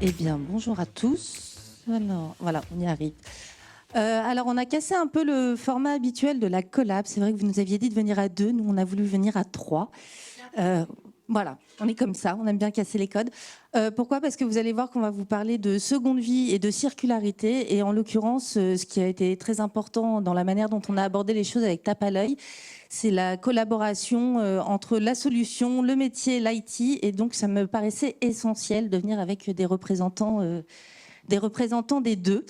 Eh bien, bonjour à tous. Alors, voilà, on y arrive. Alors, on a cassé un peu le format habituel de la collab. C'est vrai que vous nous aviez dit de venir à 2. Nous, on a voulu venir à 3. Voilà, on est comme ça. On aime bien casser les codes. Pourquoi ? Parce que vous allez voir qu'on va vous parler de seconde vie et de circularité. Et en l'occurrence, ce qui a été très important dans la manière dont on a abordé les choses avec Tape à l'œil, c'est la collaboration entre la solution, le métier, l'IT. Et donc, ça me paraissait essentiel de venir avec des représentants des deux.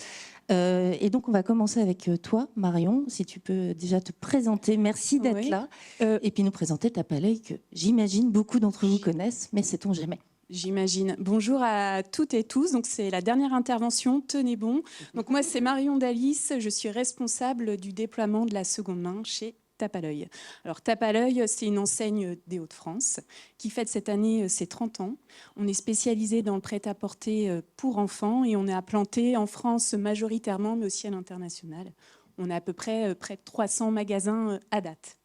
Et donc, on va commencer avec toi, Marion, si tu peux déjà te présenter. Merci d'être là. Et puis nous présenter Tape à l'œil, que j'imagine beaucoup d'entre vous connaissent, mais sait-on jamais. J'imagine. Bonjour à toutes et tous. Donc, c'est la dernière intervention. Tenez bon. Donc, moi, c'est Marion Dalis. Je suis responsable du déploiement de la seconde main chez Tape à l'œil. Alors, Tape à l'œil, c'est une enseigne des Hauts-de-France qui fête cette année ses 30 ans. On est spécialisé dans le prêt-à-porter pour enfants et on est implanté en France majoritairement, mais aussi à l'international. On a à peu près près de 300 magasins à date.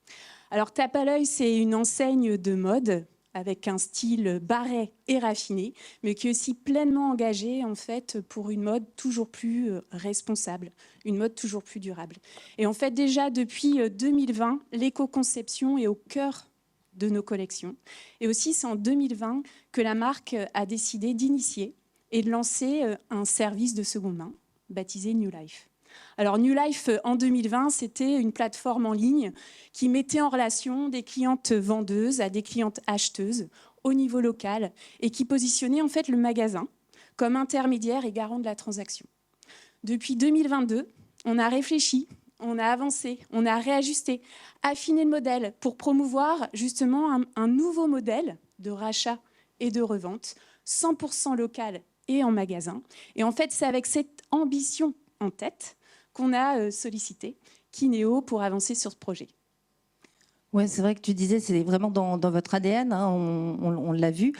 Alors, Tape à l'œil, c'est une enseigne de mode avec un style barré et raffiné, mais qui est aussi pleinement engagé en fait pour une mode toujours plus responsable, une mode toujours plus durable. Et en fait, déjà depuis 2020, l'éco-conception est au cœur de nos collections. Et aussi, c'est en 2020 que la marque a décidé d'initier et de lancer un service de seconde main baptisé New Life. Alors New Life, en 2020, c'était une plateforme en ligne qui mettait en relation des clientes vendeuses à des clientes acheteuses au niveau local et qui positionnait en fait le magasin comme intermédiaire et garant de la transaction. Depuis 2022, on a réfléchi, on a avancé, on a réajusté, affiné le modèle pour promouvoir justement un nouveau modèle de rachat et de revente 100% local et en magasin. Et en fait, c'est avec cette ambition en tête qu'on a sollicité Kinéo pour avancer sur ce projet. Ouais, c'est vrai que tu disais, c'est vraiment dans votre ADN, hein, on l'a vu.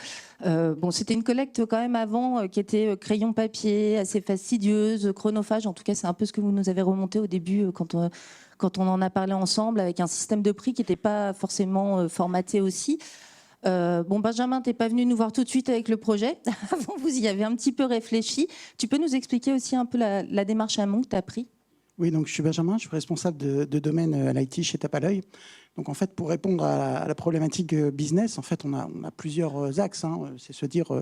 Bon, c'était une collecte quand même avant qui était crayon papier, assez fastidieuse, chronophage. En tout cas, c'est un peu ce que vous nous avez remonté au début quand on en a parlé ensemble, avec un système de prix qui n'était pas forcément formaté aussi. Bon, Benjamin, t'es pas venu nous voir tout de suite avec le projet. Avant, vous y avez un petit peu réfléchi. Tu peux nous expliquer aussi un peu la démarche amont que tu as pris ? Oui, donc je suis Benjamin, je suis responsable de domaine à l'IT chez Tape à l'œil. Donc en fait, pour répondre à la problématique business, en fait, on a plusieurs axes. Hein. C'est se dire,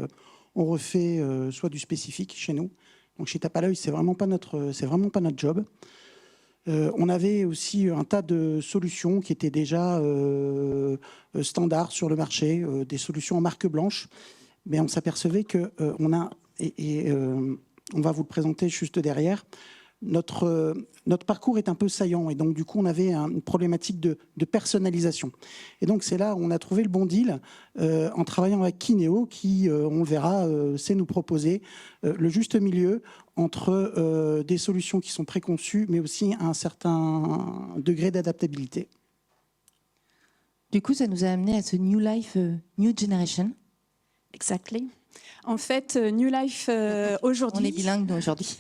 on refait soit du spécifique chez nous. Donc chez Tape à l'œil, c'est vraiment pas notre job. On avait aussi un tas de solutions qui étaient déjà standards sur le marché, des solutions en marque blanche. Mais on s'apercevait que on va vous le présenter juste derrière. Notre parcours est un peu saillant et donc du coup on avait une problématique de personnalisation. Et donc c'est là où on a trouvé le bon deal en travaillant avec Kinéo qui, on le verra, sait nous proposer le juste milieu entre des solutions qui sont préconçues mais aussi un certain degré d'adaptabilité. Du coup, ça nous a amené à ce New Life, New Generation. Exactly. En fait, New Life, aujourd'hui... On est bilingue aujourd'hui.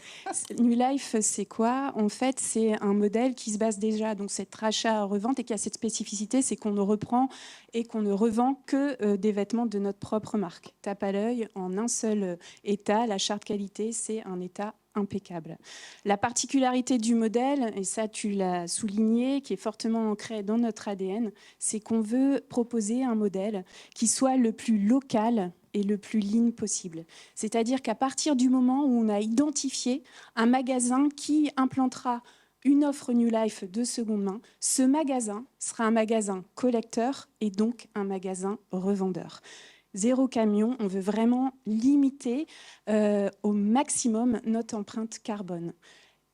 New Life, c'est quoi ? En fait, c'est un modèle qui se base déjà, donc cette rachat-revente, et qui a cette spécificité, c'est qu'on ne reprend et qu'on ne revend que des vêtements de notre propre marque. Tape à l'œil, en un seul état, la charte qualité, c'est un état impeccable. La particularité du modèle, et ça tu l'as souligné, qui est fortement ancré dans notre ADN, c'est qu'on veut proposer un modèle qui soit le plus local et le plus lean possible. C'est-à-dire qu'à partir du moment où on a identifié un magasin qui implantera une offre New Life de seconde main, ce magasin sera un magasin collecteur et donc un magasin revendeur. Zéro camion, on veut vraiment limiter au maximum notre empreinte carbone.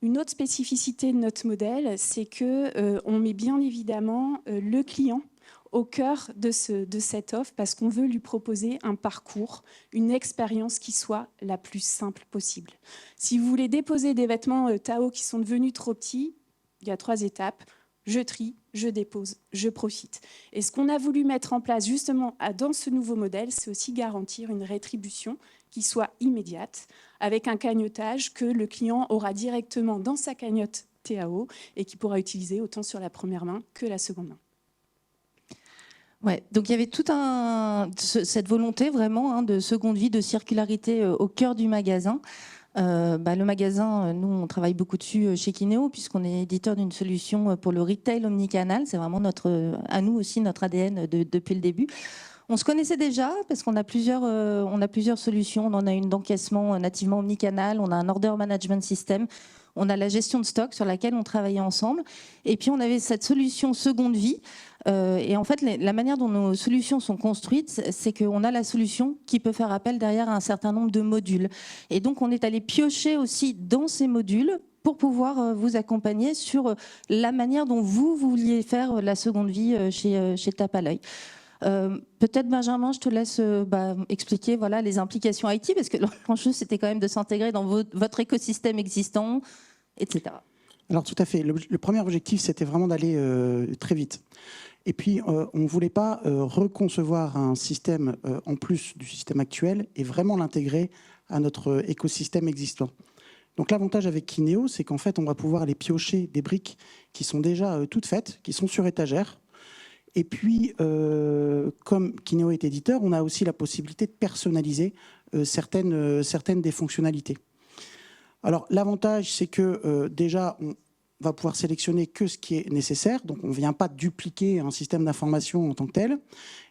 Une autre spécificité de notre modèle, c'est qu'on met bien évidemment le client au cœur de cette offre parce qu'on veut lui proposer un parcours, une expérience qui soit la plus simple possible. Si vous voulez déposer des vêtements Tao qui sont devenus trop petits, il y a 3 étapes. Je trie, je dépose, je profite. Et ce qu'on a voulu mettre en place justement dans ce nouveau modèle, c'est aussi garantir une rétribution qui soit immédiate, avec un cagnotage que le client aura directement dans sa cagnotte TAO et qui pourra utiliser autant sur la première main que la seconde main. Ouais, donc il y avait cette volonté vraiment de seconde vie, de circularité au cœur du magasin. Le magasin, nous, on travaille beaucoup dessus chez Kinéo, puisqu'on est éditeur d'une solution pour le retail omnicanal. C'est vraiment à nous aussi, notre ADN depuis le début. On se connaissait déjà parce qu'on a plusieurs solutions. On en a une d'encaissement nativement omnicanal, on a un order management system, on a la gestion de stock sur laquelle on travaillait ensemble. Et puis on avait cette solution seconde vie. Et en fait, la manière dont nos solutions sont construites, c'est qu'on a la solution qui peut faire appel derrière à un certain nombre de modules. Et donc on est allé piocher aussi dans ces modules pour pouvoir vous accompagner sur la manière dont vous vouliez faire la seconde vie chez Tape à l'œil. Peut-être Benjamin, je te laisse expliquer les implications IT, parce que l'enjeu c'était quand même de s'intégrer dans votre écosystème existant, etc. Alors tout à fait. Le premier objectif, c'était vraiment d'aller très vite. Et puis, on ne voulait pas reconcevoir un système en plus du système actuel et vraiment l'intégrer à notre écosystème existant. Donc l'avantage avec Kinéo, c'est qu'en fait, on va pouvoir aller piocher des briques qui sont déjà toutes faites, qui sont sur étagère. Et puis, comme Kinéo est éditeur, on a aussi la possibilité de personnaliser certaines des fonctionnalités. Alors, l'avantage, c'est que déjà, on va pouvoir sélectionner que ce qui est nécessaire. Donc, on ne vient pas dupliquer un système d'information en tant que tel.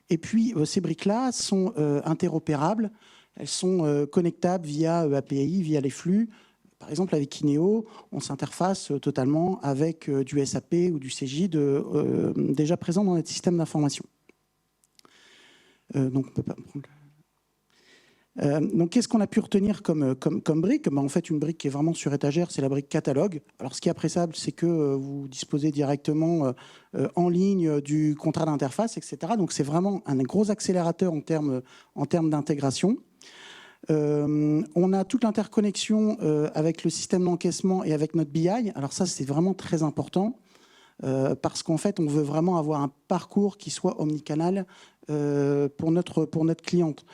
Et puis, ces briques-là sont interopérables. Elles sont connectables via API, via les flux. Par exemple, avec Kinéo, on s'interface totalement avec du SAP ou du CJ déjà présent dans notre système d'information. Donc, on peut pas prendre... donc, qu'est-ce qu'on a pu retenir comme brique ? En fait, une brique qui est vraiment sur étagère, c'est la brique catalogue. Alors, ce qui est appréciable, c'est que vous disposez directement en ligne du contrat d'interface, etc. Donc, c'est vraiment un gros accélérateur en termes d'intégration. On a toute l'interconnexion avec le système d'encaissement et avec notre BI. Alors, ça, c'est vraiment très important parce qu'en fait, on veut vraiment avoir un parcours qui soit omnicanal pour notre cliente.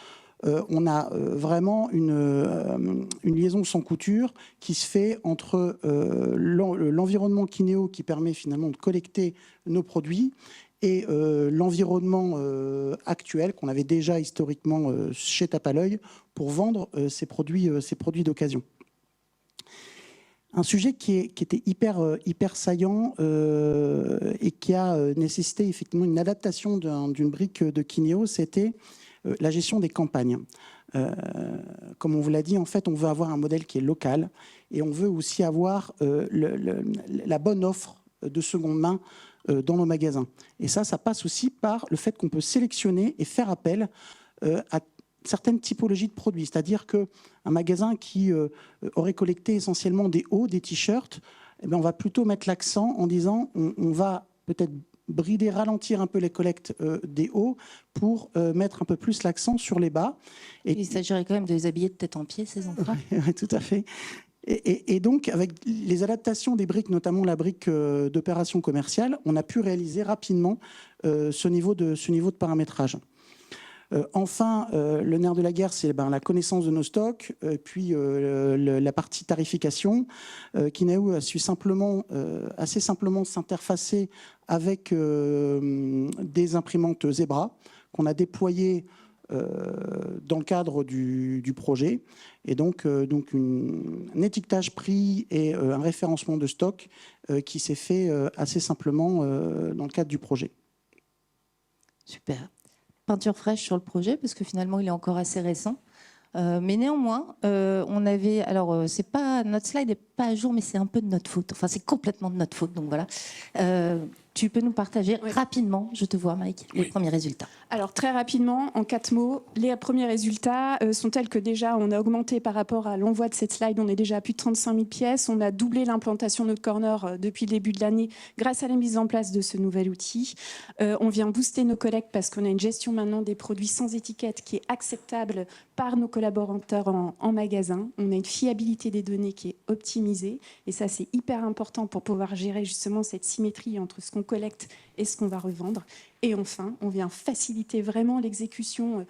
On a vraiment une liaison sans couture qui se fait entre l'environnement Kinéo qui permet finalement de collecter nos produits et l'environnement actuel qu'on avait déjà historiquement chez Tape à l'œil pour vendre ces produits d'occasion. Un sujet qui était hyper saillant et qui a nécessité effectivement une adaptation d'une brique de Kinéo, c'était la gestion des campagnes. Comme on vous l'a dit, en fait, on veut avoir un modèle qui est local et on veut aussi avoir la bonne offre de seconde main dans nos magasins. Et ça passe aussi par le fait qu'on peut sélectionner et faire appel à certaines typologies de produits. C'est-à-dire qu'un magasin qui aurait collecté essentiellement des hauts, des t-shirts, eh bien, on va plutôt mettre l'accent en disant on va peut-être brider, ralentir un peu les collectes des hauts pour mettre un peu plus l'accent sur les bas. Il s'agirait quand même de les habiller de tête en pied, ces enfants. Oui, tout à fait. Et donc, avec les adaptations des briques, notamment la brique d'opération commerciale, on a pu réaliser rapidement ce niveau de paramétrage. Enfin, le nerf de la guerre, c'est la connaissance de nos stocks, puis la partie tarification. Kinéo a su assez simplement s'interfacer avec des imprimantes Zebra qu'on a déployées dans le cadre du projet. Et donc un étiquetage prix et un référencement de stock qui s'est fait assez simplement dans le cadre du projet. Super. Peinture fraîche sur le projet, parce que finalement, il est encore assez récent. Mais néanmoins, on avait... Alors, c'est pas, notre slide n'est pas à jour, mais c'est un peu de notre faute. Enfin, c'est complètement de notre faute, donc voilà. Tu peux nous partager rapidement, je te vois, Mike, les premiers résultats. Alors, très rapidement, en 4 mots, les premiers résultats sont tels que déjà, on a augmenté par rapport à l'envoi de cette slide, on est déjà à plus de 35 000 pièces. On a doublé l'implantation de notre corner depuis le début de l'année grâce à la mise en place de ce nouvel outil. On vient booster nos collectes parce qu'on a une gestion maintenant des produits sans étiquette qui est acceptable par nos collaborateurs en magasin. On a une fiabilité des données qui est optimisée et ça, c'est hyper important pour pouvoir gérer justement cette symétrie entre ce qu'on collecte et ce qu'on va revendre. Et enfin, on vient faciliter vraiment l'exécution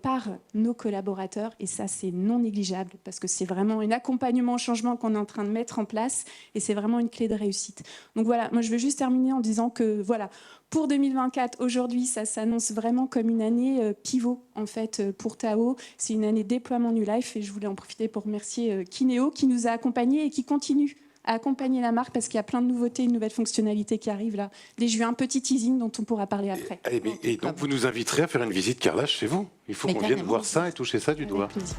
par nos collaborateurs. Et ça, c'est non négligeable parce que c'est vraiment un accompagnement au changement qu'on est en train de mettre en place et c'est vraiment une clé de réussite. Donc voilà, moi je veux juste terminer en disant que voilà, pour 2024, aujourd'hui, ça s'annonce vraiment comme une année pivot en fait pour Tao. C'est une année déploiement New Life et je voulais en profiter pour remercier Kineo qui nous a accompagnés et qui continue à accompagner la marque parce qu'il y a plein de nouveautés, de nouvelles fonctionnalités qui arrivent là. Dès juin, un petit teasing dont on pourra parler après. Et donc vous nous inviterez à faire une visite Carrelage chez vous. Il faut qu'on vienne voir ça et toucher ça du doigt. Avec plaisir.